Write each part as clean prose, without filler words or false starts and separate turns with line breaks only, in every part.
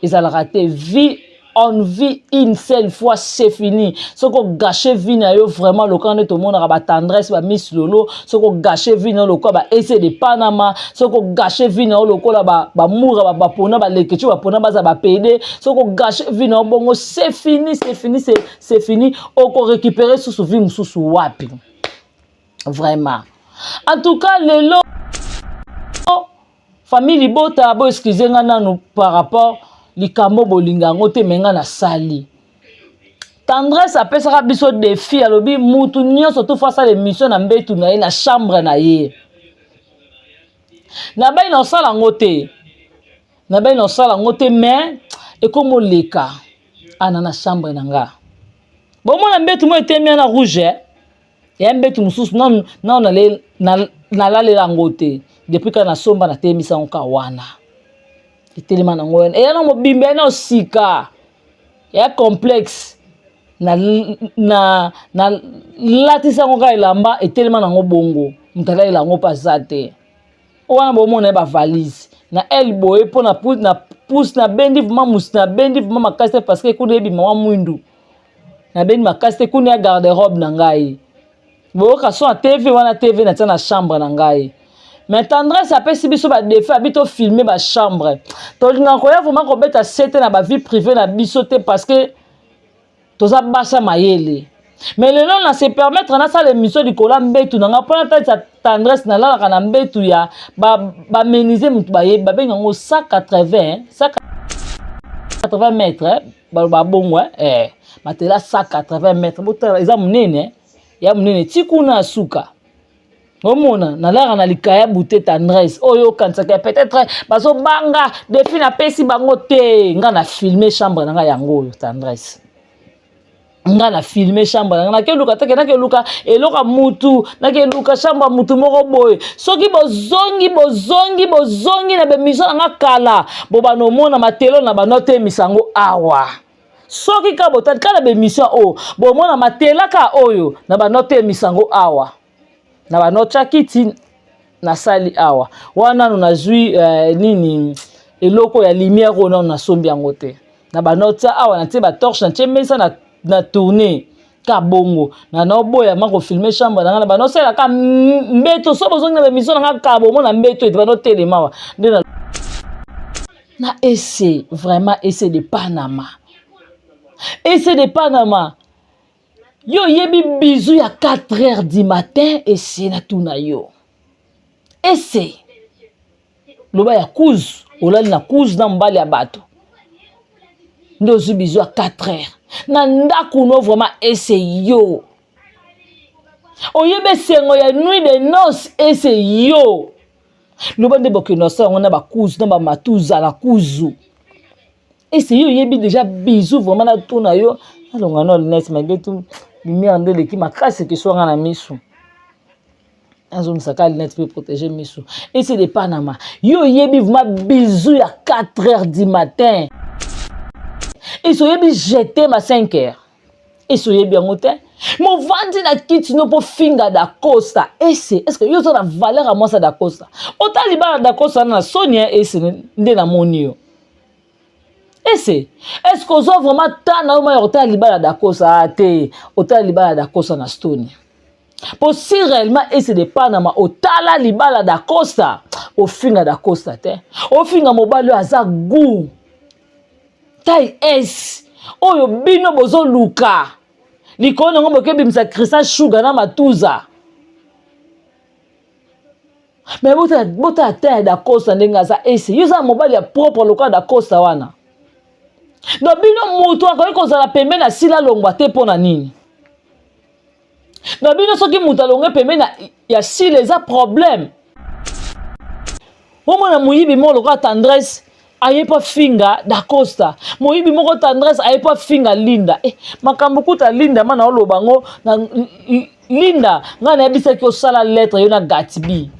ils ont raté vie. On vit une seule fois, c'est fini. Ce qu'on gâche vie na yo vraiment le camp de tout le monde a tendresse ba Miss Lolo, ce qu'on gâche vie na le quoi ba essayer de Panama, ce qu'on gâche vie na le quoi ba moura ba pona ba lekechu ba pona ba PD, ce qu'on gâche vie na bongo c'est fini, c'est fini. On peut récupérer sous vie sous wapi. Vraiment. En tout cas, les lots famille Bota bo excusez ngana nous par rapport likambo bolinga ngote menga na sali. Tendresse apesaka biso défi alobi mutu nyonso to face à l'émission na mbetu na ye na chambre na ye. Na bay no sala ngote. Na bay no sala ngote mais ekomo leka ana na chambre na nga. Bon mo na mbetu mo etemia na rouge. Ya mbetu mususu non na le na la le ngote depuis kana somba na temisa nka wana. Itelema na ngwen e ya no mobimbe na osika ya complexe na latisa ngoka elamba etelema na ngobongo mutala elango pasate wana bomona ba valise na elbow e pona pousse na bendi vma musna bendi vma makase parce que kuna ebi mwa mwindu na bendi makase kuna ya garde-robe na ngai bo ka so a TV wana TV na tana chambre na ngai. Mais tendresse apesi biso ba défi abito filmer ba chambre. To linga ko ya vraiment ko beta sete na ba vie privée na biso te parce que toza basa mayele. Mais le nom na se permettre na sa l'émission du kola mbetu na ngapona ta tendresse na la kana mbetu ya ba meniser mutu ba ye ba benga ngo 180 180 mètres ba bongo matela 180 mètres bota eza munene ya munene tikuna suka. Omona na lara na likaya bouté tendresse oyo kansaka peut-être bazo banga défi na pesi bango te nga na filmer chambre nga yango tendresse nga na filmer chambre nga na ke luka te na ke luka eloka mutu na ke luka chambre mutu moko boy soki bozongi na bemission nga kala bo bano mona matelo na banote misango awa soki ka botan kala bemission o bo mona matela ka oyo na banote misango awa na banocha kiti na sali awa wana na zui nini eloko ya lumière ona na sombi yango te na banota awa na tie ba torche na tie mesa na tourner ka bongo na boya mako filmer chambre na banosela ka mbeto so bozongi na émission na ka bo mona mbeto et banotelema wa na essayer vraiment essayer de Panama yo yebi bisou ya 4h du matin et c'est na tuna yo. Et c'est loba ya kouz, olali na kouz na mbali ya bato. Ndo zu bisou à 4h. Na ndaku no vraiment essaye yo. Oyebe sengo ya nuit de noces essaye yo. Loba nde bokinosa ngona ba kouz na ba matuza la kouzu. Essaye yo yebi déjà bisou vraiment na tuna yo. Alors on a le net mais tout lumière de l'équipe ma casse que soit na misu azom saka le net pour protéger misu et c'est de Panama yo yebi vraiment bisou à 4h du matin et so yebi jeter ma 5h et so yebi ngote mo vandi na kiti no po finga da Costa et c'est est-ce que yo to na valeur à moi ça da Costa otali ba da Costa na Sonia et c'est nde na monio. Est-ce qu'on a vraiment tant na ma hôtel libala d'akosa ate hôtel libala d'akosa na Stone pour si réellement essayer de Panama hôtel libala d'akosa au finga d'akosa te au finga mobile aza goût taille S oyo bino bozo luka likono ngombo ke bimsa Christian Sugar na matuza mais bota taille d'akosa ndenga za S yuza mobile ya propre loka d'akosa wana. Donc bino mutu akoki kozala pembe na sila longwa te pona nini. Donc bino soki mutu alongwe pembe na ya sila eza problème. Omona muyibi mo loka tendresse aye pa finga da Costa. Muyibi moko tendresse aye pa finga Linda. Makambo kuta Linda mana oloba ngo na Linda nga na yebisa ki osala lettre yo na Gatbi.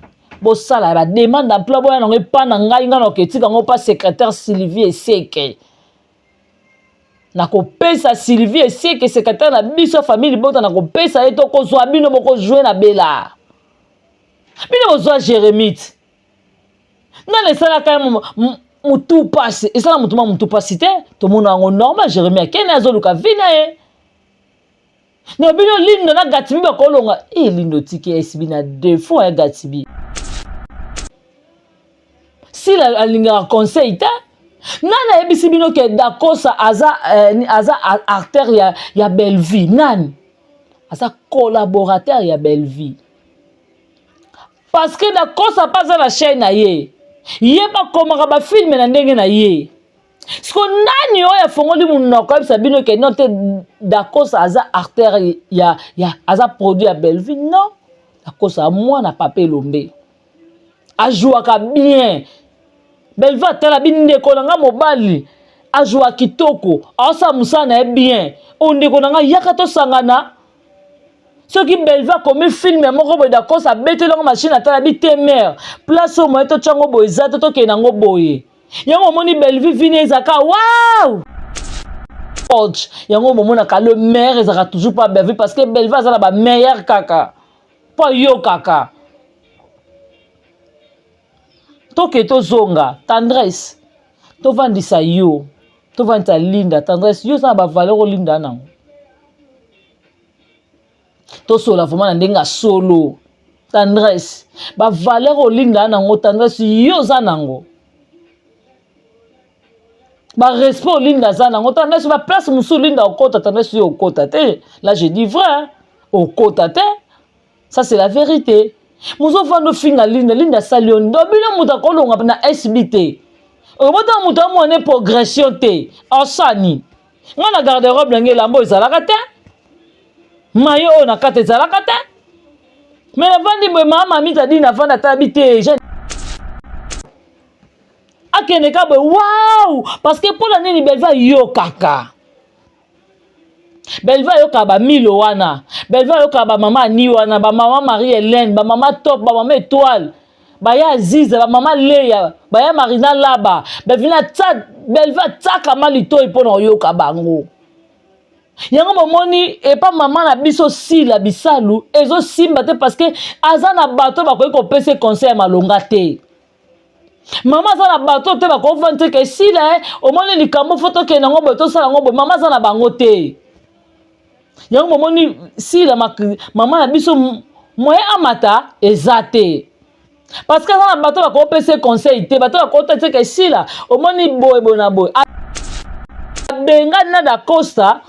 Bo sala ba demande d'emploi boya na ngepa na ngai nga na ketika ngo pa secrétaire Sylvie Eseke. Na kopesa Sylvie Eseke secrétaire na biso famille Bota na kopesa eto kozwa bino moko jouer na Bela. Bino kozwa Jérémite. Na le sala ka mutu passe et ça la mutu passe te to mona ngo normal Jérémie akene azoluka vina e na bino lindo na Gatibi ba kolonga lindo tiki SB na défaut ya Gatibi si la alinga conseil ta nana ebisi bino ke Dakosa aza artère ya Belleville nani aza collaborateur ya Belleville parce que Dakosa pas la chaîne na ye pas komaka ba film na ndenge na ye siko nani oya fongoli munoko ebisa bino ke non te Dakosa aza artère ya aza produit ya Belleville non Dakosa mwana papa Elombe ajouaka bien Belleville atala bindeko nanga mobali ajouaka kitoko asa musana e bien ondeko nanga yaka to sangana soki Belleville komi film moko boye Dakosa betelongo machine atala bitemer place au moyen to tchango boye zato to kenango boye yango moni Belleville vini ezaka wow coach yango momona ka le maire ezaka toujours pas Belleville parce que Belleville azala ba meilleur kaka pas yo kaka toke to zonga tendresse to vandisa yo to vandisa linda tendresse yo sa ba valeur o linda nango to sola vraiment na ndenga solo tendresse ba valeur o linda nango tendresse yo za nango ba respect o linda za nango tendresse ba place musu linda okota tendresse yo okota te là je dis vrai hein? Okota te ça c'est la vérité muso vando finga linda salion dobino muta kolonga na SBT obota muta mone progression te osani ngana garde-robe nange lambo ezalaka te mayo o na kate ezalaka te mais la vandi boy mama mita dina vanda tabite akene ka boy wow parce que pour la nini Belleville yo kaka Belleville yoka ba milo wana Belleville yoka ba mama ni wana ba mama Marie-Hélène ba mama Top ba mama Étoile ba ya Aziza ba mama Leya ba ya Marina Laba Belleville tsaka malito ipona yoka bango yango momoni et pas maman na biso sila bisalu ezo simba te parce que azana bato ba ko pese conseil malonga te mama za na bato te ba ko vante ke sila o moni likambo photo ke nango boto sala ngo mama za na bango te yango momoni si la maman na biso moye amata ezate parce que na bato ba ko pese conseil te bato ba ko te ke si la o moni boy bona boy benga na Dakosa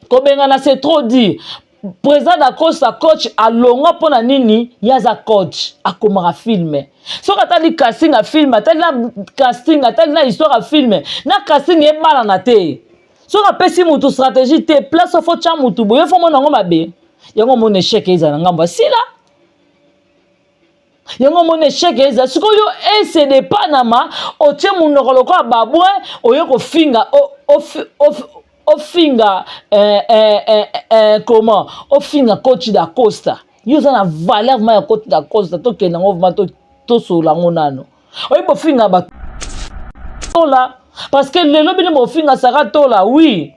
ko benga na c'est trop dit président Dakosa coach alonga pona nini yaza coach akomaka filme so katali casting a film atali na casting atali na histoire a film na casting e bala na te so apesi mutu stratégie te place fo tcha mutu boye fo mona ngo mabe yango mon échec ezana ngamba sila yango mon échec ezana siko yo ese de panama o tche munoko lokwa babwe oye ko finga o finga comment o finga coach Dakosa yo za na valeur ma ya coach Dakosa to kena ngo ma to sola ngonano oye bo finga ba tola parce que lelo bino mo finga saka tola oui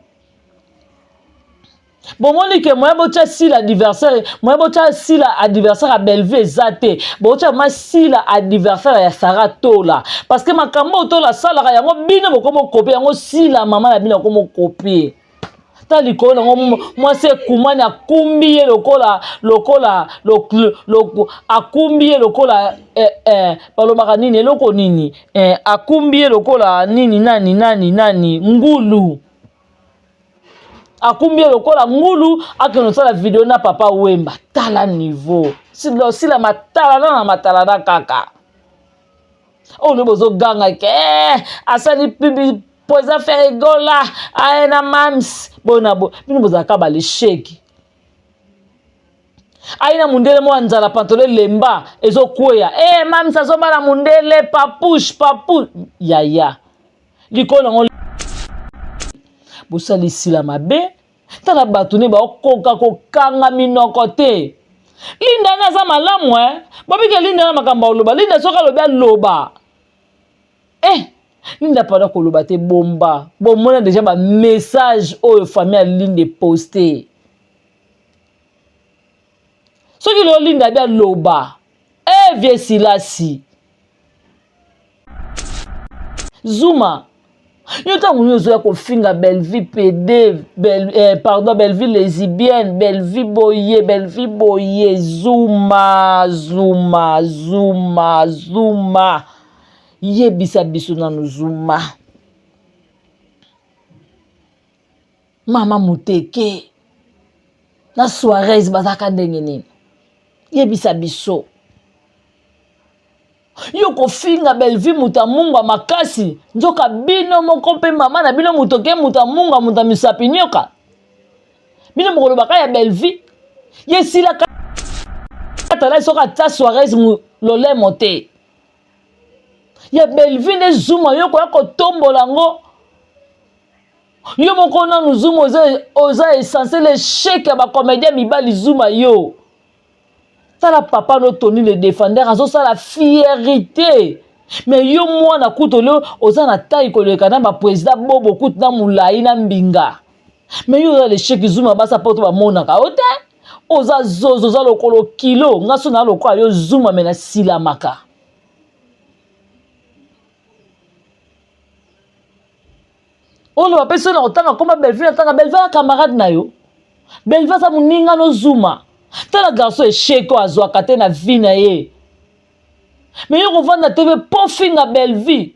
bon moni ke moya bocha si l'adversaire moya bocha si l'adversaire a Belleville zate bocha ma si l'adversaire ya saka tola parce que makambo tola sala yango bino bokomo copier yango si la maman la bino komo copier tali ko nango moi c'est kumani akumbiye lokola akumbiye lokola palomaka nini eloko nini akumbiye lokola nini nani ngulu akumbie lokola ngulu akeno sala video na papa Wemba tala niveau si la matala na matala na kaka o le bozo ganga ke asali pibi poza faire gola aena mams bona bo bino boza ka ba le sheki aina mundele mo anzala pantole lemba ezo kweya mams azoba na mundele papu ya likolo ngo bosali sila mabe tala batune ba okoka kokanga minoko te linda na za malamu bobike linda na makamba oloba linda soka loba loba linda pada ko loba te bomba bomona déjà ba message oyo famille linde poster soki lo linda bia loba vie silasi Zuma. Yo tango yo zoya ko finga Belleville PD, Belleville lesbienne, Belleville boye, Zuma. Yebisa biso nanu Zuma. Mama Muteke. Na soirée bazaka ndenge nini. Yebisa biso. Yo ko finga Belleville muta munga makasi njoka bino moko mpe mama na bino mutoke muta munga muta misapi nyoka bino mokolo baka ya Belleville yesila katala soka ta soirée mu lole mote ya Belleville ne Zuma yo ko tombola ngo yo moko na Zuma oza essentiel l'échec ya ba comédien mibali Zuma yo. La papa no Tony le défendeur azo ça la fierté mais yo moi na kutolo oza na taille ko le kana ba président bobo kut na mulai na mbinga mais yo le cheki Zuma basa poto ba monaka ote oza zozo za lokolo kilo ngaso na lokolo yo Zuma mena sila maka ono ba personne otanga koma Belleville camarade na yo Belleville sa muninga no Zuma. Tala garçon échec azwa kate na vie na ye. Mais yo vendre na TV pour finga Belleville.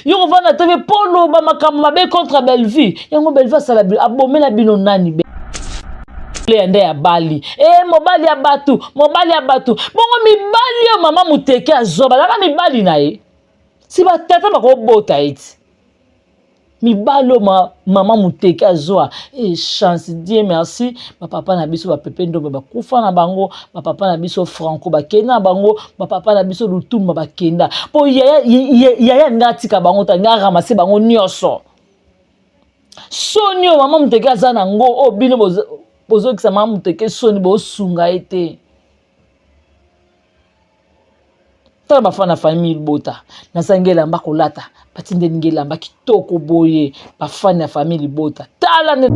Yo vendre na TV pour loba makambo mabe contre Belleville. Yango Belleville sala abomé na bino nani be. Ende ya bali. Mobali ya batu. Bongo mibali yo mama Muteke azwa balaka mibali na ye. Si ba tata bako bota iti. Mibalo mama Muteke azwa chance Dieu merci papa na biso ba pepe ndo ba kufa na bango papa na biso Franco ba kena bango papa na biso Lutumba ba kenda po yaya ngati ka bango ta ngaramase bango nyoso sonyo mama Muteke azana ngo obino bozo kisa mama Muteke soni bo sunga ete tala bafana famille bota na sangela mbako lata patinde ngela mbaki toko boye bafana famille bota tala ne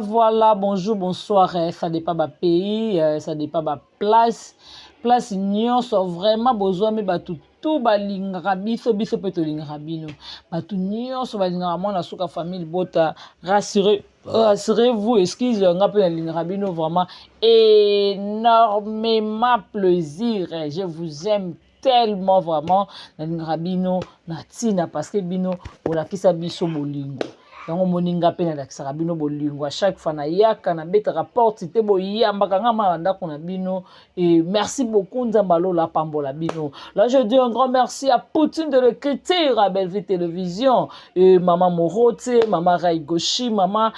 Voilà, bonjour, bonsoir, ça dépend de pays, ça dépend de place nyonso vraiment besoin mais tout balingaka biso pe tolingaka bino batu nyonso balingaka mwana suka famille bota rassurez-vous excuse nga pe nalingaka bino vraiment énormément plaisir je vous aime tellement vraiment nalingaka bino na tina parce que bino olakisa biso bolingo yango moninga pe na lakisaka bino bolingo à chaque fois na yaka na betaka porte te boyambaka nga malanda kuna bino et merci beaucoup nzamba lola pambola bino. Là je dis un grand merci à Poutine de l'écriture à Belleville Télévision et maman Morote, maman Raigoshi, maman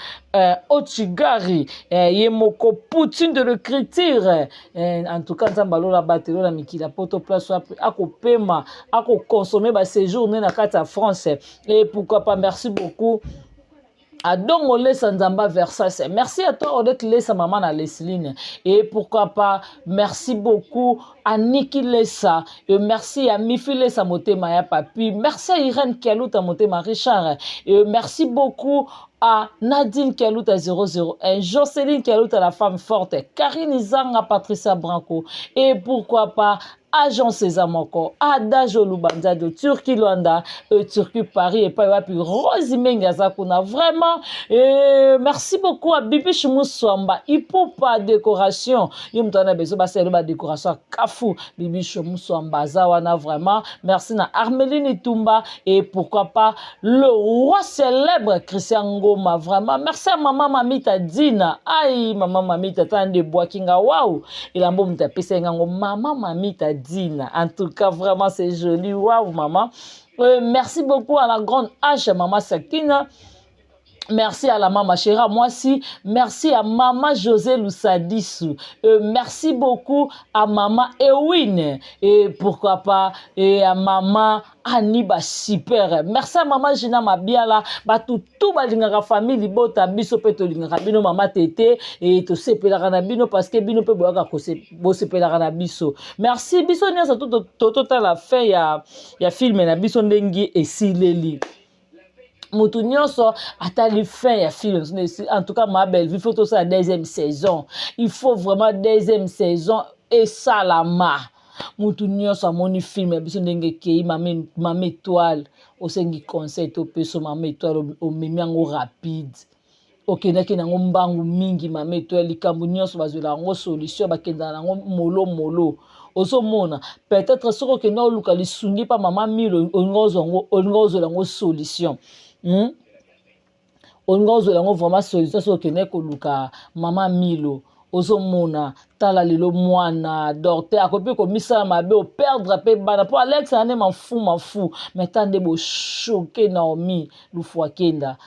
Ochigari yemoko Poutine de l'écriture en tout cas nzamba lola batelo na mikila poto place ako pema ako consommer ba séjour na kata France et pourquoi pas merci beaucoup à Dongole Sanzamba Versace. Merci à toi Odette Lessa maman à Lesline et pourquoi pas merci beaucoup à Niki Lessa et merci à Mifi Lessa Motema ya papi, merci à Irène Kialouta Motema Richard et merci beaucoup à Nadine Kialouta 001, Jocelyne Kialouta la femme forte, Karine Izanga Patricia Branco et pourquoi pas agence ezamoko Adage Lubanza de Turquie Luanda Turquie Paris et pas puis Rosimeng Yazakuna vraiment merci beaucoup à Bibi Muswamba Ipopa décoration yumtana beso baselo ba décoration kafu Bibi Muswamba zawana vraiment merci na Armeline Tumba et pourquoi pas le roi célèbre Christian Ngoma vraiment merci à maman Mamita Dina aïe maman Mamita tande bois kinga waouh il a beau me taper maman Mamita Dina. En tout cas, vraiment, c'est joli. Waouh, maman. Merci beaucoup à la grande H, maman Sakina. Merci à la maman Chéra, moi aussi. Merci à maman José Loussadisu. Merci beaucoup à maman Ewine. Et pourquoi pas, et à maman Aniba super. Merci à maman Gina Mabiala. Tout balingara famille libota biso peto lingara bino maman Tété et to sepelaka na bino parce que bino pe boyaka ko se bo sepelaka na biso. Merci biso nyasa total la fin ya film na biso ndengi esileli. Mutu nyonso atali fin ya film en tout cas ma belle il faut tout ça deuxième saison il faut vraiment deuxième saison et ça la ma mutu nyonso amoni film biso ndenge kei mama étoile osengi conseil to peso mama étoile o memi yango rapide okendaki nango mbangu mingi mama étoile likambo nyonso bazwela yango solution bakenda nango molo ozomona peut-être soko okenda oluka lisungi pa mama milo olingozo yango solution ongozo lango vraiment solution so kene ko luka mama milo ozomona tala lelo mwana docteur akopi ko misala mabe o perdre pe bana pour Alex ane mafu mais tande bo choquer Naomi lufwa kenda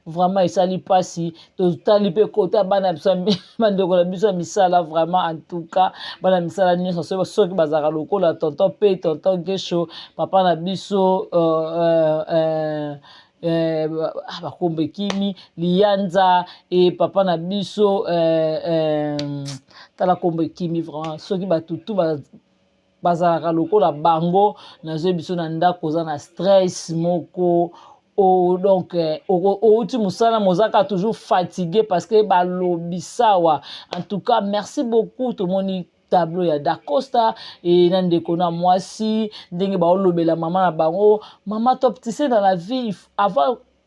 vraiment isali pasi to tali pe kota bana bisambi bandeko la biso misala vraiment en tout cas bana misala nyonso so ki bazaka lokola tonton pe tonton Gesho papa na biso bakombe kimi lianza et papa na biso tala kombe kimi vraiment soki batutu bazalaka lokola bango nazo biso na ndako za na stress moko donc outi musala mozaka toujours fatigué parce que balobisawa en tout cas merci beaucoup tout le monde tableau ya Dacosta et nandeko na mwasi ndenge ba olobela maman na bango maman top tissé dans la vie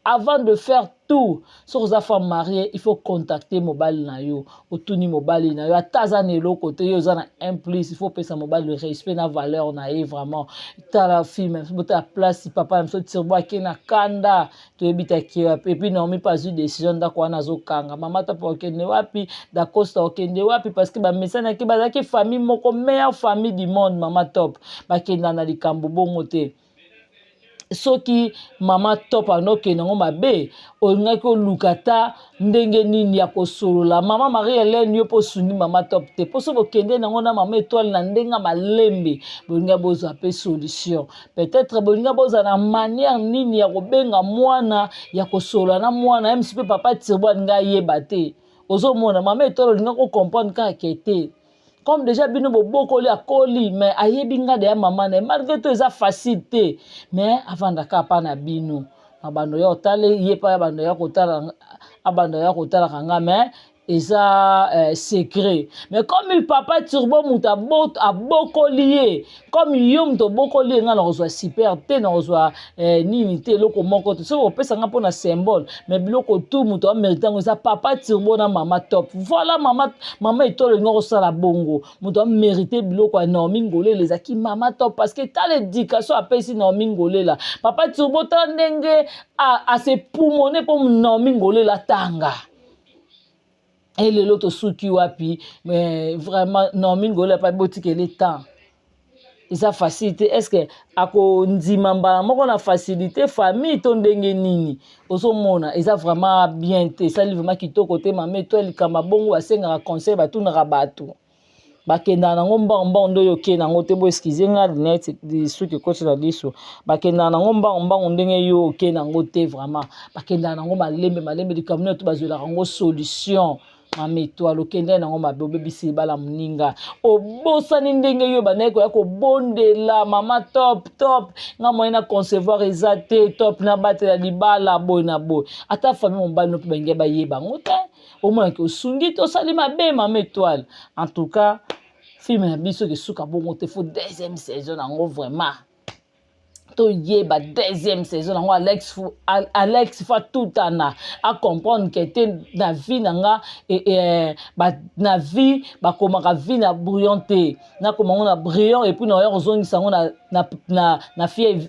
avant de faire tout sur sa femme mariée il faut contacter mobile na yo otuni mobile na yo atazane lo côté yo za na un plus il faut pesa mobile le respect na valeur na ye vraiment ta la fille même ta place papa même so tirbo akena kanda to ebita ki et puis non mais pas eu décision ndako na zo kanga maman ta pour kende wapi Dacosta okende wapi parce que ba mesana ki bazaki famille moko meilleure famille du monde maman top ba kenda na likambo bongo te soki mama top anoke nango mabe olingaki olukata ndenge nini ya kosolola mama Marie Hélène yo po suni mama top te poso bokende nango na mama étoile na ndenga malembe bolinga bozwa pe solution peut-être bolinga boza na manière nini ya kobenga mwana ya kosolola na mwana même si pe papa tirbo alinga yeba te ozomona mama étoile olinga ko comprendre ka kete comme déjà bino bobokoli akoli mais ayebinga de ya maman na malgré tout eza facilité mais avant daka pa na bino abando ya otale yepa abando ya kotala kanga mais eza secret mais comme il papa turbo muta bot abokolié comme yom to bokolié nga na kozwa super te na kozwa nini te loko moko to so pesa nga pona symbole mais biloko tout muto a mérité ngo eza papa turbo na mama top voilà mama etolo ngo sala bongo muto a mérité biloko ya Naomi Ngolela ezaki mama top parce que ta l'éducation apesi Naomi Ngolela papa turbo ta ndenge a se poumoner pour Naomi Ngolela tanga. Et le lot suki wapi mais vraiment Naomi Ngolela pas boutique le temps isa facilité est-ce que ako ndima mbala moko na facilité famille to ndenge nini ozomona isa vraiment bien te ça vraiment kitoko te mama étoile kama bongo asenga conseil batunaka bato bakenda nango mbamba ndo yo ke nango te bo excuse nga net di suki coach na liso bakenda nango mbamba ndenge yo ke nango te vraiment bakenda nango malembe di kamino to bazwela nango solution mama étoile okende nango mabe obebisi bala muninga obosani ndenge yo baneko ya kobondela mama top nga moyena concevoir ezate top na batela libala boy na boy ata famille mobali no pe benge ba yeba ngote au moins que osungi to sali mabe mama étoile en tout cas film na biso ke suka bongo te faut deuxième saison nango vraiment to yeba deuxième saison nango Alex fa tout ana a comprendre que te na vie nanga na vie ba komaka vie na brillant te na komango na brillant et puis na yo zongisa ngo na fille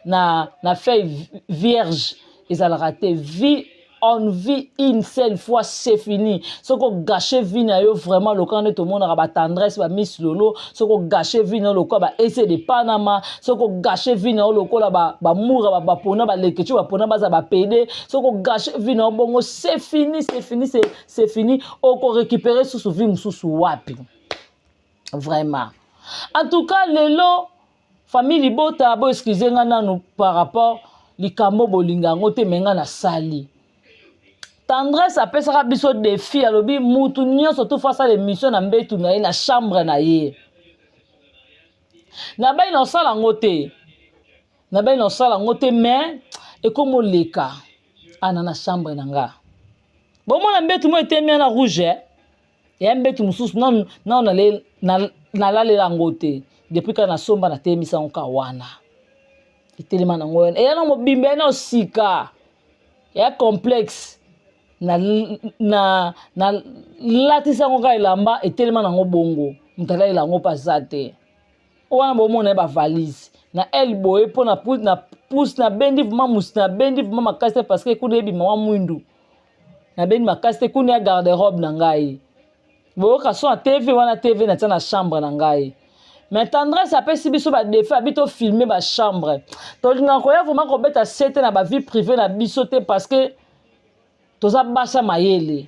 na fille vierge ezalaka te vie. On vit une seule fois, c'est fini. Ce qu'on gâche vie na yo vraiment le camp de tout le monde a tendresse ba Miss Lolo, ce qu'on gâche vie na le quoi ba essayer de Panama, ce qu'on gâche vie na le quoi ba moura ba pona ba lekechu ba pona ba pédé, ce qu'on gâche vie na bongo c'est fini, c'est fini. On peut récupérer sous vie sous wapi. Vraiment. En tout cas, lelo famille Libota bo excuser ngana nous par rapport likambo bolinga ngote menga na sali. Tendresse apesaka biso défi alobi mutu nyonso to face à l'émission na mbetu na ye na chambre na ye. Na bai na sala ngote. Na bai na sala ngote mais ekomo leka ana na chambre na nga. Bon mona mbetu mo etemi na rouge. Ya mbetu mususu na le na lalela ngote depuis kana somba na temisa ngoka wana. Itelema na ngoyena. E yana mo bimbe na osika. Ya complexe. Na latisa ngoka elamba etelema nango bongo mutala elango pasate wana bomona ba valise na elbow epo na pousse na bendi mamus na bendi makase parce que kuna ebi mama mwindu na bendi makase kuna ya garde-robe na ngai boka so TV wana TV na tana chambre na ngai mais tendresse apesi biso ba défi abito filmer ba chambre to linga ko ya vraiment ko beta sete na ba vie privée na biso te parce que toza basa mayele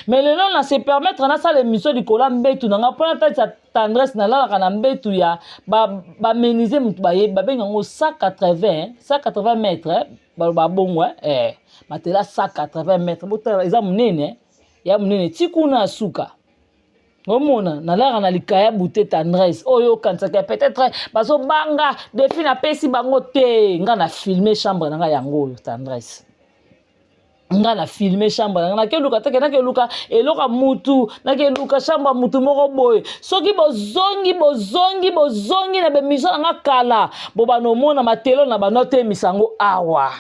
mais le nom na se permettre na ça l'émission du kola mbetu na pona ta tendresse na la na mbetu ya ba meniser mutu ba yeba benga ngo 180 mètres ba bongo matela 180 mètres bota eza munene ya munene tikuna suka omona na la na likaya bute tendresse oyo kansaka peut-être baso banga défi na pesi bango te nga na filmer chambre na nga yango tendresse nga na filmer chambre na ke luka te na ke luka eloka mutu na ke luka chambre mutu moko boy soki bozongi na bemission nga kala bo bano mona matelo na banote misango awa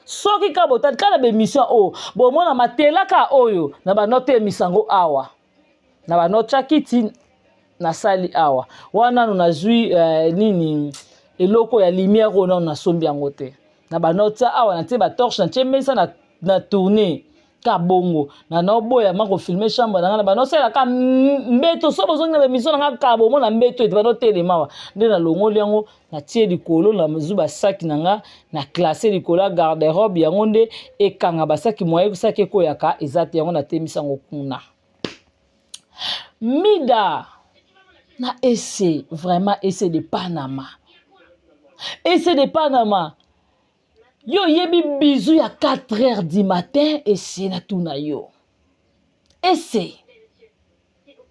soki ka botali kala bemission o bo mona matela ka oyo na banote misango awa na banocha kiti na sali awa wana no nazui nini eloko ya lumière ona na sombi yango te na banota awa na te ba torche na chemesa na tourner ka bongo na boya mako filmer chambre na ba no sela ka mbeto so bozongi na émission na ka bo mona mbeto et ba no telema nde na longoli yango na tie likolo na zuba saki nanga na classer likolo garde-robe yango nde ekanga basaki moye saki ko yaka ezati yango na temisa ngo kuna mida na essai vraiment essai de Panama yo yebi bisou ya 4h du matin et c'est na tuna yo et c'est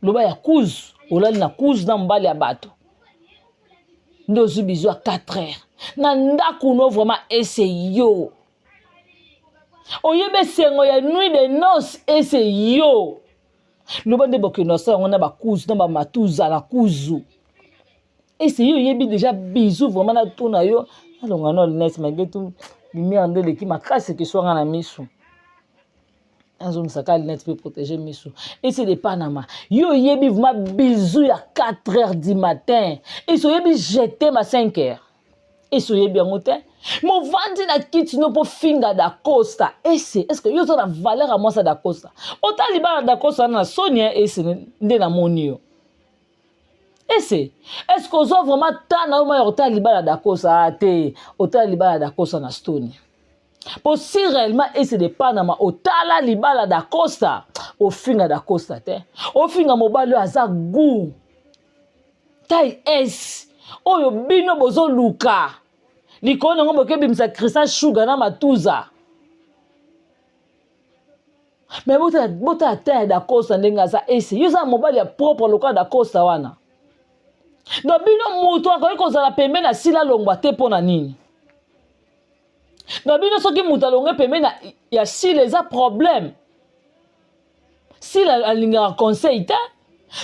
loba ya kuzu olali na kuzu na mbali ya bato ndo zu bisou ya 4h na ndaku no vraiment et c'est yo oyebe sengo ya nuit de noces et c'est yo loba nde bokino sa ngona ba kuzu na ba matuza na kuzu et c'est yo yebi déjà bisou vraiment na tuna yo alonga no net magetu lumière ndele ki makasi ke soanga na misu azo misaka net peut protéger misu et c'est de Panama yo yebi vraiment bisou ya 4h du matin et so yebi jeter ma 5h et so yebi ngote mo vandi na kiti no po finga da costa et c'est est-ce que yo so na valeur à moi ça da costa otali ba da costa na sonia et c'est nde na monio. Est-ce qu'on a vraiment tant na uma yota libala dakosa ate ota libala dakosa na Stone pour si réellement et c'est de Panama otala libala dakosa au finga dakosa te au finga mobali aza goût taille S oyo bino bozo luka likona ngombo ke bimsa Christian Sugar na matuza mais bota taille dakosa ndenga za S yo za mobali ya propre loka dakosa wana. No bino mutu akoki kozala pembeni na sila longwa te pona nini. No bino soki mutu alongwe pembeni ya sila eza problème. Sila alingaka conseil te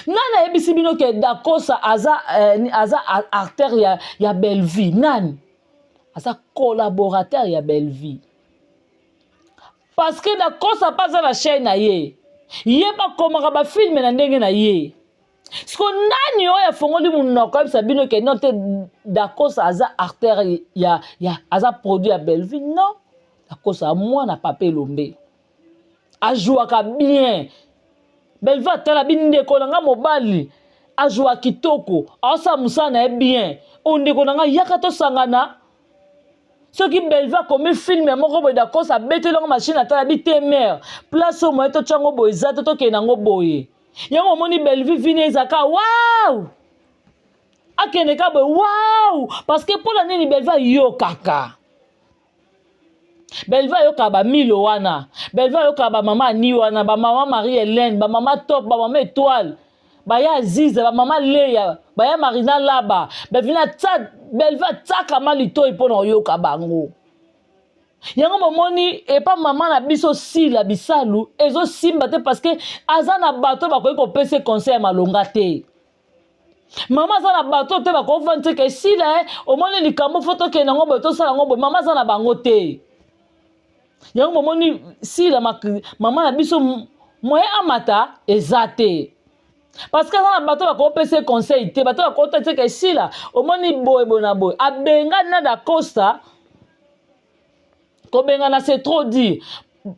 Nana ebisi bino ke Dakosa aza artère ya Belleville. Nani aza collaborateur ya Belleville. Parce que Dakosa pas la chaîne na ye. Ye ba komaka ba film na ndenge na ye. Siko nani oya fongoli munoko ebisa bino ke non te Dakosa aza artère ya aza produit ya Belleville. Non. Dakosa mwana Papa Elombe. Ajouaka bien. Belleville atala bindeko nanga mobali. Ajouaka kitoko. Asa musana e bien. Ondeko nanga yaka to sangana. Ce qui Belleville comme film moko boy Dakosa bete longa machine atala bitemer. Place au moyen to chango boy zato to kenango boy. Yango moni Belleville vine ezaka wow. Akene ka boy wow parce que pour l'année ni Belleville yo kaka. Belleville yo ka ba Milo wana. Belleville yo ka ba mama ni wana, ba mama Marie-Hélène, ba mama Top, ba mama Étoile. Ba ya Aziza, ba mama Leya, ba ya Marina Laba. Belleville tsaka malito ipona yo ka bango. Yango momoni et pas maman na biso si la bisalu ezo simba te parce que azana bato ba ko pese conseil malonga te. Maman za na bato te ba ko vante ke si la o moni likambo photo ke nango bato sala ngo maman za na bango te. Yango momoni si la maman na biso moye amata ezate. Parce que za na bato ba ko pese conseil te bato ba ko te ke si la o moni boy bona boy abenga na Dakosa. Kobengana c'est trop dit.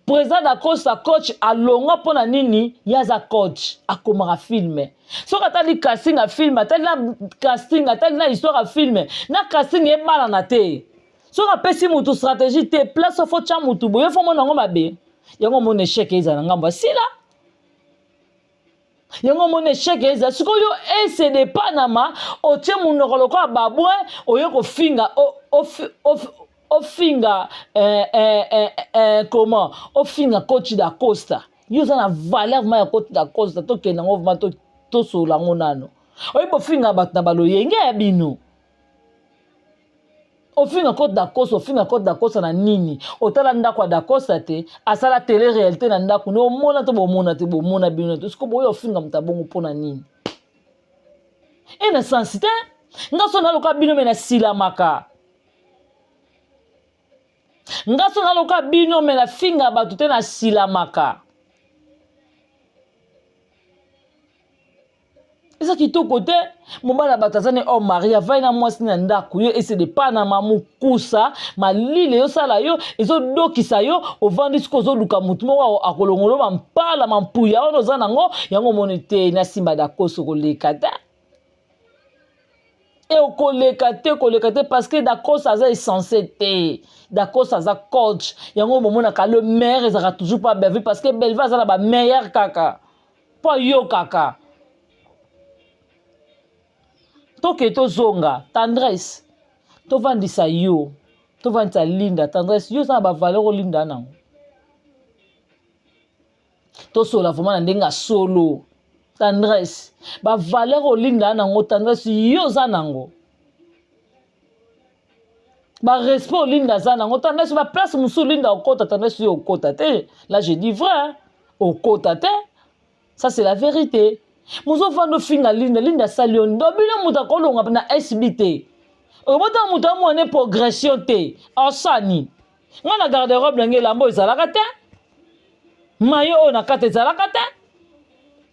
Président Dakosa coach alonga pona nini yaza coach akomara filme. So katali casting a film, atali na casting, atali na histoire a film. Na casting e bala na te. So kapesi mutu stratégie te place fo cha mutu boye fo mona ngoma be. Yango mon échec eza na ngamba sila. Yango mon échec eza siko yo ese de Panama o tie munoko lokwa babwe oyo ko finga o finga comment o finga coach Dakosa yo za na valeur ma ya coach Dakosa to ke nango vma to sola ngonano oyi bo finga bat na baloyenge ya bino o finga coach Dakosa na nini otala ndako ya Dakosa te asala télé réalité na ndako no mona to bomona te bomona bino to siko boyo finga mutabongo pona nini ena sensité ngaso na loka bino mena sila maka ngaso na loka bino mena finga batu te na silamaka. Eza kitoko te mobala batazane o Maria vai na mwasi na ndako yo ese de Panama mukusa malile yo sala yo ezo dokisa yo ovandi siko zo luka mutu moko akolongolo mampala mampuya ono za nango yango monete na simba Dakosa koleka te. Et au koleka te parce que Dakosa aza censé te. Dakosa aza coach. Yango momona ka le maire ezaka toujours pas Belleville parce que Belleville aza na ba meilleur kaka. Pas yo kaka. Toke to zonga, tendresse. To vandisa yo. To vandisa linda, tendresse. Yo sa ba valeur linda nango. To sola vraiment na ndenga solo. Tendresse. Ba valeur linda nango tendresse yo za nango. Ba respect linda za nango tendresse ba place musu linda okota tendresse yo okota te. Là je dis vrai, hein? Okota te. Ça c'est la vérité. Muzo fando finga linda salion dobina muta kolonga na SBT. Omota muta mo ne progression te. Osani. Ngana garde-robe ngé lambo ezalaka te. Mayo ona kate ezalaka te.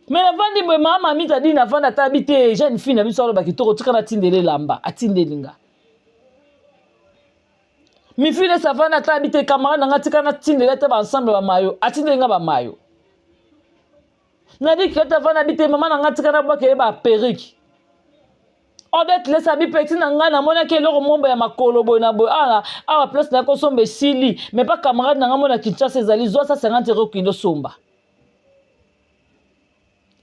Mais la vandi boy mama mita dina fanda tabite jeune fille na biso ba kitoko tika na tindele lamba atindelinga. Mi fille sa fanda tabite camarade nga tika na tindele te ba ensemble ba mayo atindelinga ba mayo. Na di keta fanda bite mama nga tika na ba ke ba perruque. Odette laisse bi petit na nga na mona ke loko mombo ya makolo boy na boy ala place na ko sombe sili mais pas camarade na nga mona Kinshasa ezali zo sa 50 € kindo somba.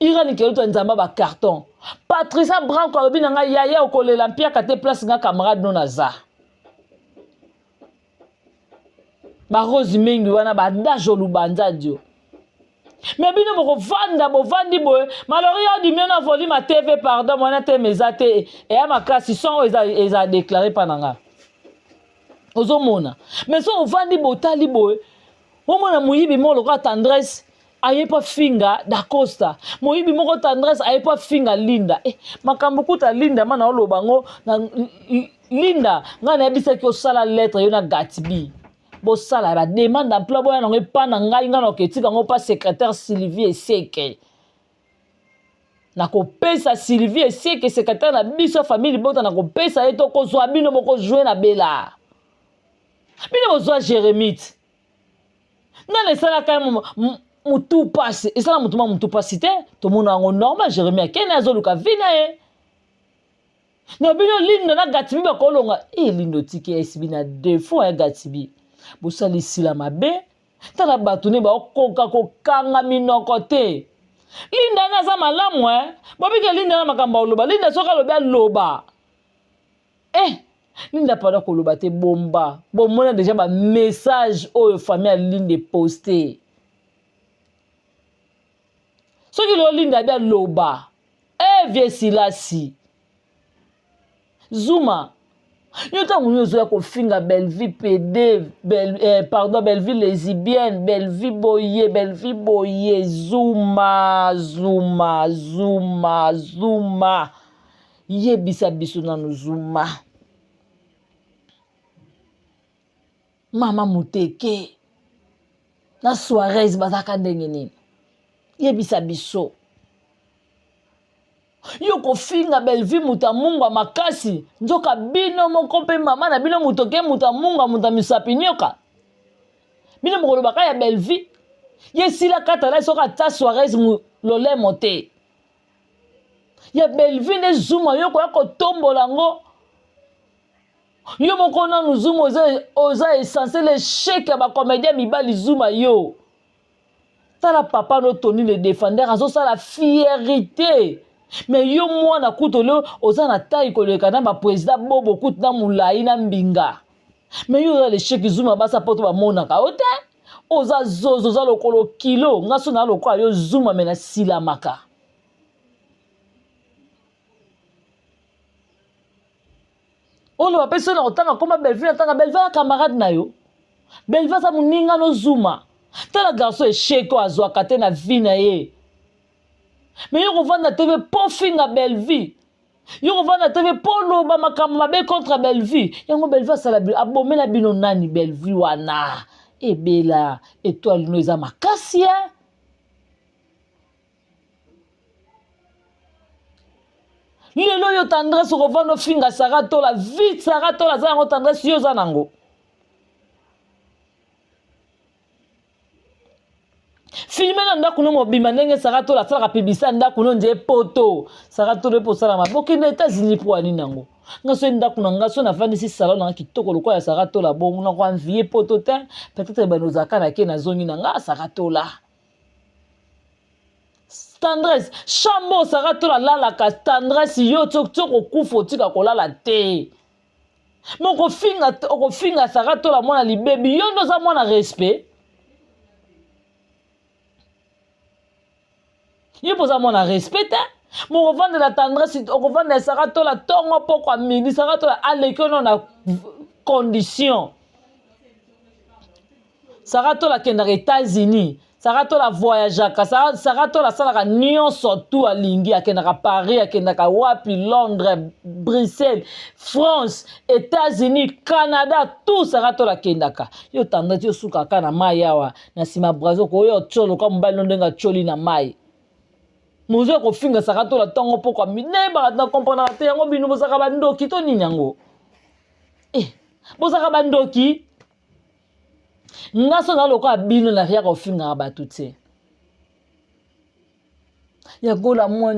Irani keluto nzamba ba carton. Patricia Branco alobi nga yaya okolela mpia kate place nga camarade non aza. Ba Rose Mingi wana ba dajo lubanja dio. Mais bino boko vanda bo vandi boy, malori ya di mena voli ma TV pardon mona te mezate et ya makasi son eza déclaré pananga. Ozo mona. Mais so vandi bo tali boy. O mona muyibi mo loka tendresse. ayepa finga da Costa moyibi moko tendresse ayepa finga Linda makambo kuta Linda mana olobango na Linda nga na yebisaki osala lettre yo na Gatbi bo sala ba demande d'emploi boya nango pa na ngai nga na ketika ngo pa secrétaire Sylvie Eseke na kopesa Sylvie Eseke secrétaire na biso famille bota na kopesa eto kozwa bino moko jouer na bela bino bozwa Jérémite na lesala kama mutu passe esala mutu passe te to mona ngo normal Jérémie akena azoluka vina na bino Linda na Gatbi ba kolonga Lindo tiki SB na défaut ya Gatbi bosali sila mabe tala bato ne ba okoka kokanga minoko te Linda naza malamu bobike Linda na makambo oloba Linda soka loba loba Linda pada koloba te bomba bomona déjà ba message oyo famille Linda posté soki lo Linda bia loba vie silasi Zuma yota munyozo ya kofinga Belleville PD Belleville lesbienne Belleville boye Zuma yebisa biso nanu Zuma mama muteke na soirée bazaka ndenge nini yebisa biso yo kofinga Belleville muta mungu makasi njoka bino moko mpe mama na bino mutoke muta mungu muta misapi nyoka bino mokolo baka ya Belleville yesila kata na soka ta soirée lole mote ya Belleville ne Zuma yo ko tombola ngo yo moko na Zuma oza essentiel échec ya ba comédien mibali Zuma yo tala papa no Tony le défendeur azo sala fierté mais yo mwana kutolo oza na taille koleka na ba président bobo kutu na mulai na mbinga mais yo le cheki Zuma basa poto ba monaka ote oza zozo za lokolo kilo ngaso na lokwa yo Zuma mena sila maka olo ba personne otanga koma Belleville tanga Belleville camarade na yo Belleville sa muninga no Zuma tala garçon echeko azwa kate na vie na ye mais yo kovanda TV po finga Belleville yo kovanda TV po loba makambo mabe contre Belleville yango Belleville sala abomela bino nani Belleville wana ebela étoile no eza makasi lelo yo tendresse kovanda finga Saratola vite Saratola za yango tendresse yo za nango filme na ndako no mobima ndenge Saratola sala publicité ndako no nje poto Saratola po sala maboki na États-Unis po ani nango ngaso ndako na ngaso na fandi si salon na kitoko lokwa ya Saratola bongo na kwa vie poto te peut-être banozaka na ke na zongi na nga Saratola tendresse chambo Saratola lala ka tendresse yo tsoko kufo tika kolala te moko finga Saratola mwana libebi yo ndo za mwana respect yo poza mwana respect moko vande la tendresse okovande Saratola tongo poko midi Saratola alekono na condition Saratola kenda États-Unis Saratola voyageaka Saratola salaka nyonso tu alingi akendaka Paris akendaka wapi Londres Bruxelles France États-Unis Canada tout Saratola kendaka yo tendresse yo sukaka na mai awa na sima brazo ko yo tcholo kwa mbali ndenga tcholi na mai mozo ko finga Saratola tongo poko mine ba na comprendre te yango bino bozaka bandoki to nini yango bozaka bandoki ngaso na loko bino na ria ko finga ba tuti ya gola mo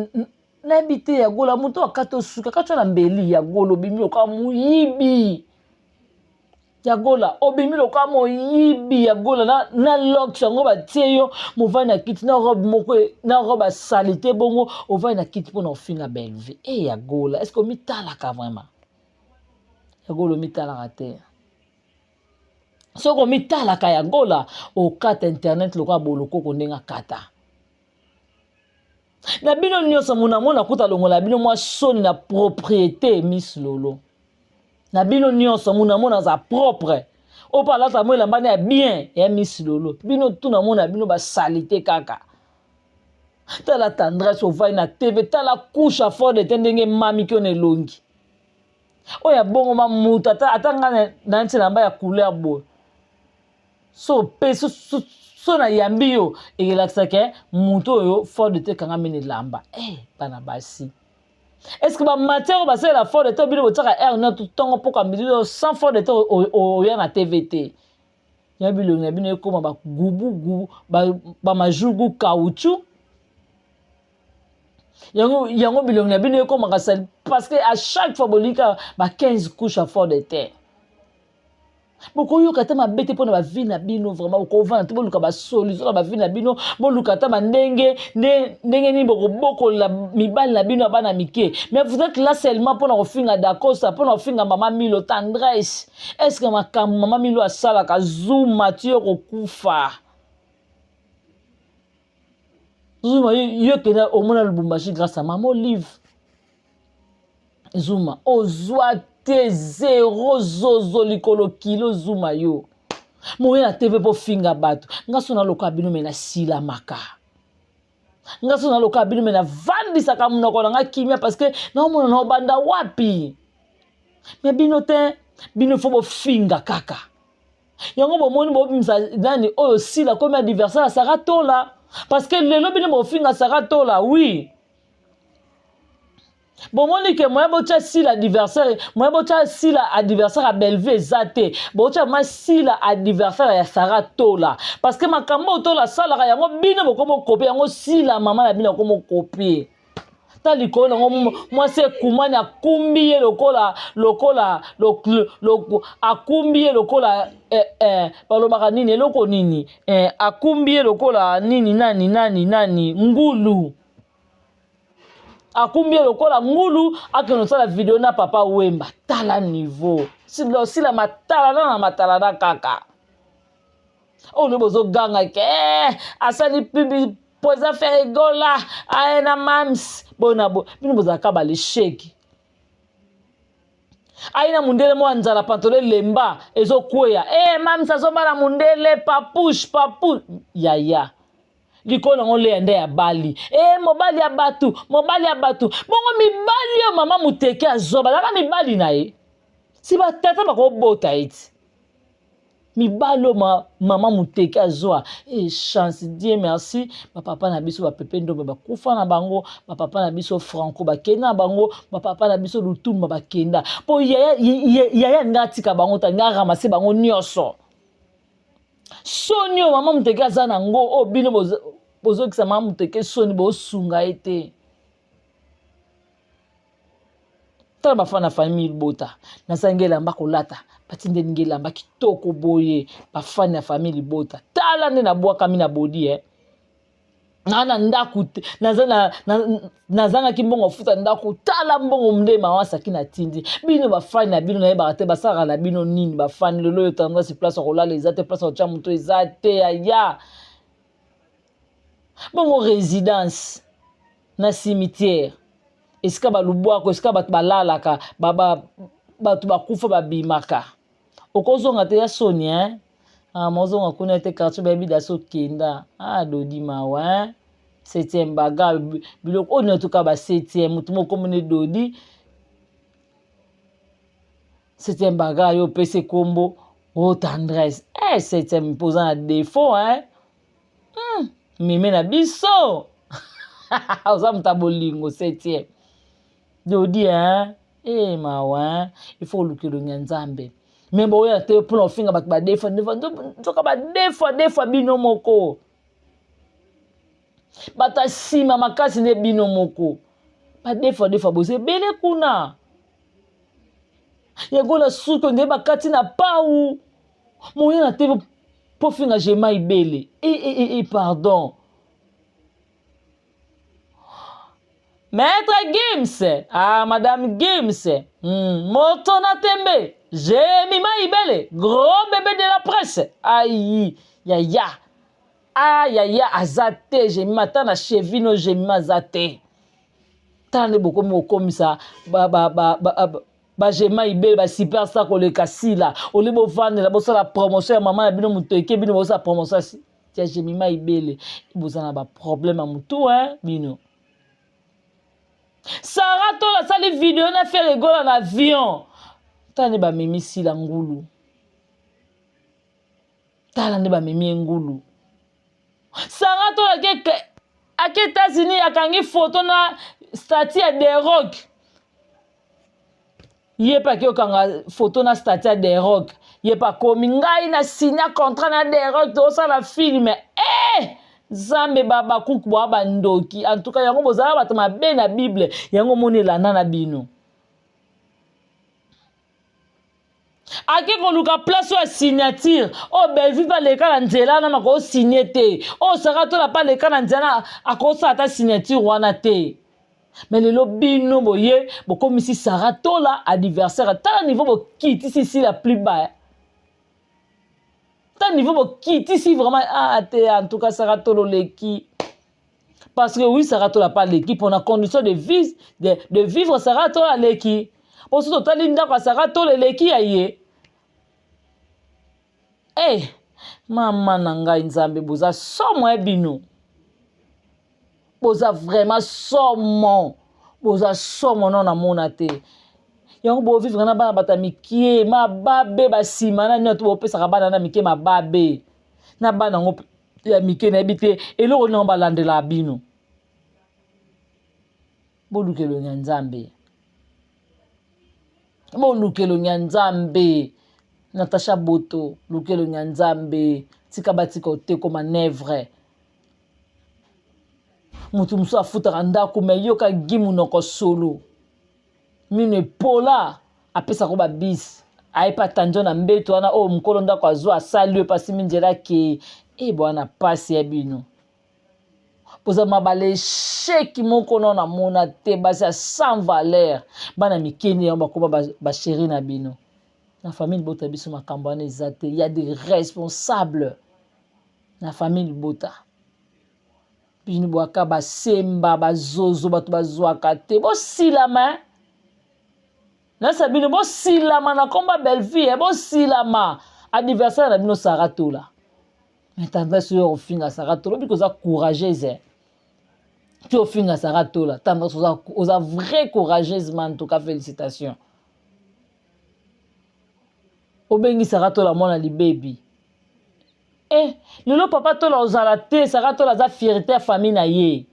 na bité ya gola muto akato suka kacho na mbeli ya golo bimi ko muyibi ya gola obimi lo kwa moyibi ya gola na lock sango ba tieyo movani na kiti na robe moko na robe salité bongo ovani na kiti pona ofinga Belleville ya gola est-ce que mitala ka vraiment ya gola mitala rate soko mitala ka ya gola o kata internet lo kwa boloko ko ndenga kata na bino nyonso mona kuta longola bino mwa soni na propriété Miss Lolo na bino nyonso mona za propre O pa lata mo elamba ya bien ya Miss Lolo. Bino tuna mona bino ba salité kaka. Tala tendresse ovai na TV, tala couche à fort de tendenge mami ki on elongi. Oya bongo ma muta atanga na nti lamba ya couleur bo. So pe so na yambi yo ekelakisa ke muto yo fort de te kanga mini lamba. Bana basi. Est-ce que ba matière ba la fort de te bino botaka air na tout tongo poka midi sans fort de te o ya na TVT. Yabi lo na bino ekoma ba gubu ba majugu caoutchouc. Yango bilongi na bino ekoma kasali parce que à chaque fois bolika ba 15 couches à fort de terre. Boko yo kata ma bete pona ba vie na bino vraiment ko vana to boluka ba solution ba vie na bino boluka ta ndenge ni boko la mibali na bino bana mike. Mais vous êtes là seulement pona kofinga d'accord ça pona kofinga mama Milo tendresse. Est-ce que mama Milo asala ka zuma tio ko kufa? Zuma yo kena omona Lubumbashi grâce à maman Olive. Zuma ozwa te zéro zozo likolo kilo Zuma yo. Moye na TV po finga bato. Nga sona loka bino mena sila maka. Nga sona loka bino mena vandisa ka munoko nga kimia parce que na mona na banda wapi. Mais bino te bino fo bo finga kaka. Yango bo moni bo bimsa nani oyo sila comme adversaire saka tola. Parce que le lobby ne finga sarato là, oui. Bon, moi, que moi, si l'adversaire, moi, si l'adversaire a Bellevue zate, bon, moi, si l'adversaire a sarato là. Parce que ma cambo tola sala, yango bino comme copier, yango si la maman la bino comme copier. Tali ko na moi c'est kumani akumbiye lokola akumbiye lokola palomaka nini eloko nini akumbiye lokola nini nani ngulu akumbiye lokola ngulu akeno sala video na papa Wemba tala niveau si la matala na matala na kaka o le bozo ganga ke asali pibi poza faire gola aena mams bonabo bino bozaka ba le shake aina mundele mo anzala pantole lemba ezokweya mams azobala mundele papush yaya likolo ngole ende ya bali mobali ya batu bongo mibali yo mama muteke azoba laka mibali na ye si batata bakobota eti mibalo mama muteke azoa chance Dieu merci papa na biso ba pepe ndombe bakufa na bango papa na biso Franco bakenda na bango papa na biso Lutumba bakenda po yaya ngatika bango tanga ramase bango nyoso sonio mama muteke azana ngo bino bozo kisa mama muteke soni bo sunga ete tala bafana famille bota na sangela mbako lata patinde ngela mbaki toko boye bafana famille bota tala ne na bwaka mina bodi na ndaku nazanga kimbongo futa ndaku tala mbongo mndema wasa kina tindi bino bafana bino na yeba te basara la bino nini bafana lelo yo tanga si place kolala ezate place ocha muto ezate ya bongo résidence na cimetière esika balubwako esika bato balalaka bato bakufa babimaka okozonga te ya soni mozonga kuna te quartier bayebi daso kenda dodi mawa 7e baga biloko oyo natuka ba 7e mutu moko mone dodi 7e baga yo pese kombo tendresse 7e posa na défaut meme na biso oza muta bolingo 7e dodi mawa il faut lukelo nyanzambe mais bo ya te pour finga bato ba defa nzoka ba defa bino moko bata sima makasi ne bino moko ba defa boze bele kuna yagola suto nde bakati na pau moya na te pour finga jema ibele pardon Maître Gims, Madame Gims, Motona Tembe, Jemima Ibele, gros bébé de la presse, aïe, azate, Jemima, tana chevino, Jemima azate. Tane beaucoup comme ça, ba jema ibele ba super star ko le kasila oli bo vendre la bosa la promotion ya maman na bino mutoke bino bosa promotion tia jemima ibele boza na ba problème à mutu hein bino Sarah to la sali vidéo na fait rigolo en avion tane ba mimi sila ngulu tala ne ba mimi ngulu Sarah to la ke à États-Unis akangi photo na statue ya The Rock ye pa ke okanga photo na statue ya The Rock ye pa komi ngai na signa contrat na The Rock to sala film Zambe baba kuku bwa bandoki en tout cas yango bozala bato mabe na Bible yango monela na bino ake koluka place ya signature Belvi pa leka na nzela na mako signer te Sarah to la pa leka na nzela akosa ta signature wana te mais lelo bino boye bokomisi Sarah to la anniversaire ta niveau bokiti ici la plus bas ta niveau bokiti ici vraiment en tout cas Sarah to lo leki parce que oui Sarah to la pa leki pour la condition de vivre Sarah to la leki pour ce total linda kwa Sarah to le leki aye mama nanga nzambe boza somo ebino boza vraiment somo boza somo non na mona te yango bo vivre na bana bata mikie mababe basima na nyoto bo pesa bana na mikie mababe na bana ngo ya mikie na ebite eloko non balandela bino bolukelo nyanzambe Natasha Boto lukelo nyanzambe tika batika oteko manevre mutu muso afuta ndako me yoka gimu noko solo mine pola apesa ko ba bis aipa tanjo na mbeto wana mukolo ndako azo asali pasi minjera ke bwana pasi ya bino poza mabale sheki moko na mona te basi sans valeur bana mikeni ya bakoba ba chéri na bino na famille bota biso makambo wana ezate il y a des responsables na famille bota bino bwaka basemba bazozo bato bazwaka te bosilama na sabino bosilama na komba belle-fille bosilama anniversaire na bino Sarah Tola mais tendance yo ofinga Sarah Tola biko za courageuse tu ofinga Sarah Tola tendance oza vrai courageuse man en tout cas félicitations obengi Sarah Tola mona li baby lelo papa Tola ozala te Sarah Tola za fierté ya famille na ye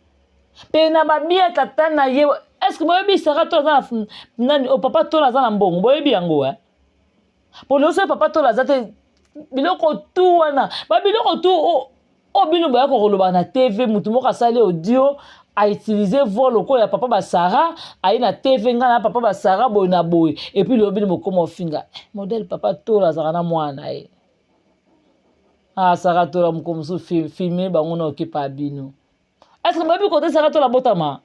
pe na babia tata na ye est-ce que boyebi Sarah Tola za nani papa Tola za na mbongo boyebi yango pour le seul papa Tola za te biloko tu wana ba biloko tu bino ba ko loba na TV mutu moko asali audio a utiliser vol loko ya papa ba Sarah ayi na TV nga na papa ba Sarah boy na boy et puis le bino moko finga modèle papa Tola za na mwana Sarah Tola mkomso filmer bango na okipa bino est-ce que boyebi côté Sarah Tola botama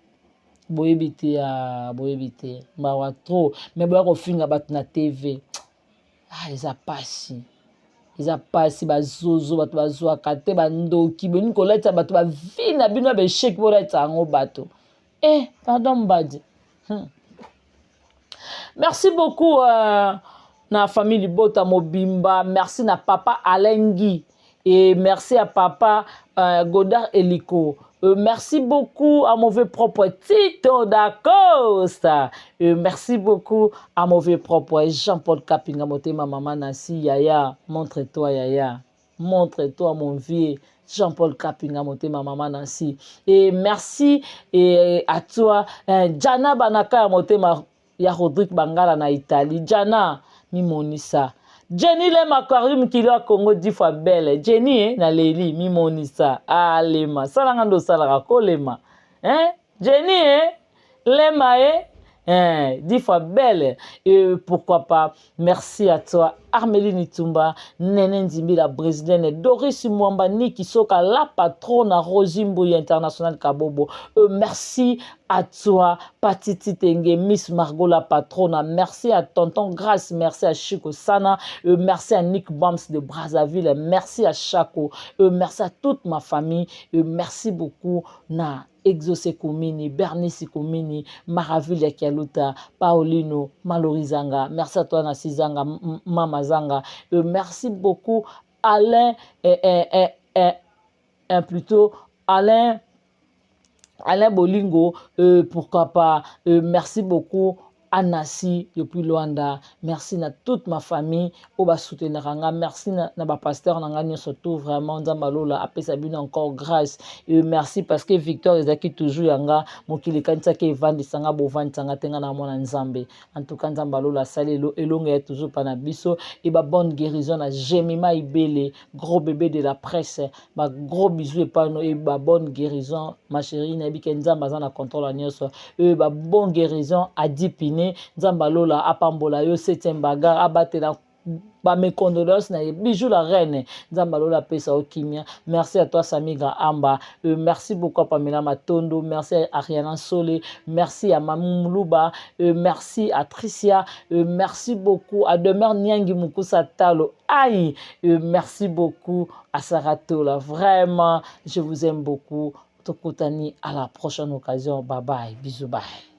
boyebi te mawa trop mais boya ko finga bat na TV eza pasi bazozo bato bazwaka te bandoki boni koleta bato bavi na bino be shake boleta yango bato pardon mbadi merci beaucoup na famille Bota Mobimba merci na papa Alengi et merci à papa Godard Eliko. Merci beaucoup à mon vieux propre Tito Dacosta. Merci beaucoup à mon vieux propre Jean-Paul Kapinga Motema Maman Nancy Yaya. Montre-toi Yaya. Montre-toi mon vieux Jean-Paul Kapinga Motema Maman Nancy. Et merci à toi Jana Banaka Motema ya Rodrigue Bangala na Italie. Jana Mimonisa. Jenny le aquarium kilo a Congo 10 fois belle. Jenny na leli mi monisa. Lema. Salanga ndo salaka ko lema. Jenny lema 10 fois belle. Et pourquoi pas. Merci à toi Armeline Tumba, Nene Nzimbi la brésilienne, Doris Mwamba Niki Soka, la patronne à Rosimbo International Kabobo. Merci à toi, Patiti Tenge, Miss Margot la patronne. Merci à Tonton Grace, merci à Chico Sana, merci à Nick Bams de Brazzaville, merci à Chaco, merci à toute ma famille, merci beaucoup na Exaucé Koumini, Bernice Koumini, Maraville Kialuta, Paulino, Malorizanga, merci à toi Nassizanga, Mama Zanga, merci beaucoup Alain, plutôt Alain Bolingo, pourquoi pas, merci beaucoup Anassi depuis Luanda, merci à toute ma famille, Oba souteniranga, merci na ba pasteur nanga surtout vraiment Nzambalola après Sabine encore grâce, merci parce que Victor ezaki toujours yanga mokili kanisa ke vandi sanga bovandi sanga tenga na mona Nzambe, en tout cas Nzambalola salelo elonga ya toujours pana biso et ba bonne guérison à Jemima Ibele, gros bébé de la presse, ba gros bisous et pas et ba bonne guérison ma chérie nabi ke Nzamba za na contrôle nyonso, ba bonne guérison à Dipine Nzambalola apambola yo 7e bagarre abatela ba mes condoléances na bijou la reine Nzambalola pesa okimia. Merci à toi Samiga Amba, merci beaucoup à Pamela Matondo, merci à Ariana Solé, merci à Mamou Mlouba, merci à Tricia, merci beaucoup à Demer Nyangi Mukusa Talo, aïe, merci beaucoup à Saratola, vraiment je vous aime beaucoup. Tokotani, à la prochaine occasion, bye bye, bisous bye.